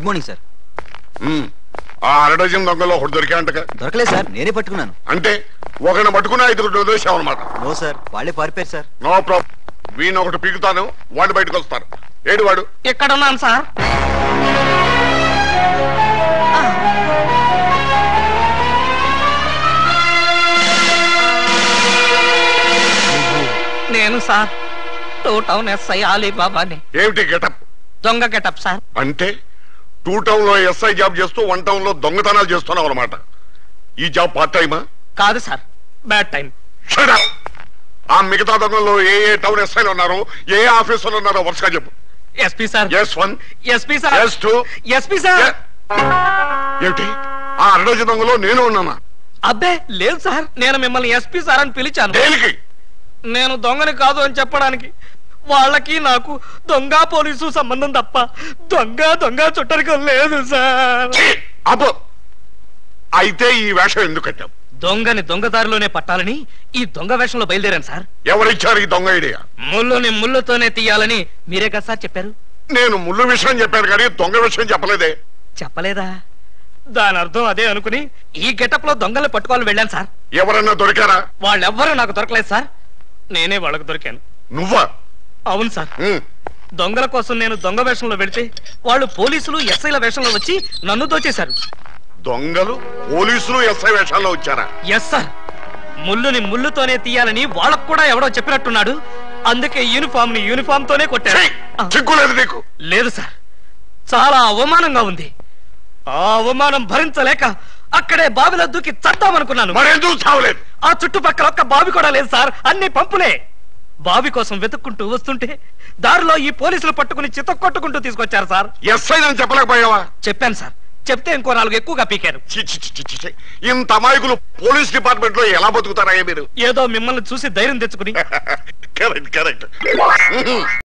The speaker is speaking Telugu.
Good morning sir. ఆ అరడజన్ దొంగలో ఒకటి దొరికాయంటగా? దొరకలేదు సార్, నేనే పట్టుకున్నాను. అంటే ఒకరిని పట్టుకుని 5 వదిలేసావు అనమాట? నో సార్, వాళ్ళే పారిపోయారు సార్. నో ప్రాబ్లం, వీణ్ ఒకటి పీకుతాను, వాడు బయటకు వస్తారు. ఏడు వాడు? ఇక్కడ ఉన్నాను సార్. నేను సార్ 2 టౌన్ ఎస్ఐ అలీబాబాని. ఏమిటి గెటప్? దొంగ గెటప్ సార్. అంటే 2 టౌన్ లో ఎస్ఐ జాబ్ చేస్తూ 1 టౌన్ లో దొంగతనాలు చేస్తున్నావు అనమాట. ఈ జాబ్ పార్ట్ టైమా? కాదు sir, bad time. Shut up. ఆ మిగతా దొంగల్లో ఏ టౌన్ ఎస్ఐలు ఉన్నారో, ఏ ఆఫీసర్లు ఉన్నారో వరుసగా చెప్పు. SP sir. S1, SP sir. S2, SP sir. ఏమిటి ఆ అరడజన్ దొంగలో నేను ఉన్నానా? అబ్బే లేదు సార్, నేను మిమ్మల్ని ఎస్పీ సార్ అని పిలిచాను. దేనికి? నేను దొంగని కాదు అని చెప్పడానికి. వాళ్ళకి నాకు దొంగ పోలీసు సంబంధం తప్ప దొంగ చుట్టరికం లేదు సార్. అబ్బో, అయితే ఈ వేషం ఎందుకు కట్టావు? దొంగని దొంగదారిలోనే పట్టాలని ఈ దొంగ వేషంలో బయలుదేరాను సార్. ఎవరిచ్చారు ఈ దొంగ ఐడియా? ముళ్ళుని ముళ్ళుతోనే తీయాలని మీరే కదా సార్ చెప్పారు. నేను ముళ్ళు విషయం చెప్పాను కానీ దొంగ విషయం చెప్పలేదే. చెప్పలేదా? దాని అర్థం అదే అనుకుని ఈ గెటప్ లో దొంగలు పట్టుకోవాలని వెళ్ళాను సార్. ఎవరన్నా దొరికారా? వాళ్ళెవ్వరూ నాకు దొరకలేదు సార్, నేనే వాళ్ళకు దొరికాను. నువ్వా? అవును సార్. దొంగల కోసం నేను దొంగ వేషంలో వెళితే వాళ్ళు పోలీసులు ఎస్ఐల వేషంలో వచ్చి నన్ను దోచేశారు. దొంగలు పోలీసులు ఎస్ఐ వేషాల్లో వచ్చారా? Yes sir. ముళ్ళుని ముళ్ళుతోనే తీయాలని వాళ్ళకు కూడా ఎవడో చెప్పినట్టున్నాడు. అందుకే యూనిఫామ్ ని యూనిఫామ్ తోనే కొట్టారు. చిక్కులేదు నీకు? లేదు సార్, చాలా అవమానంగా ఉంది. ఆ అవమానం భరించలేక అక్కడే బావిలో దూకి చద్దామనుకున్నాను. మరెందుకు చావలేదు? ఆ చుట్టుపక్కల ఒక్క బావి కూడా లేదు సార్, అన్ని పంపులే. బావి కోసం వెతుక్కుంటూ వస్తుంటే దారిలో ఈ పోలీసులు పట్టుకుని చితక్కొట్టుకుంటూ తీసుకొచ్చారు సార్. ఎస్ఐ అని చెప్పలేకపోయావా? చెప్పాను సార్, చెప్తే ఇంకో 4 ఎక్కువగా పీకారు. ఇంత అమాయకులు పోలీస్ డిపార్ట్మెంట్ లో ఎలా బతుకుతారా మీరు? ఏదో మిమ్మల్ని చూసి ధైర్యం తెచ్చుకుని. కరెక్ట్.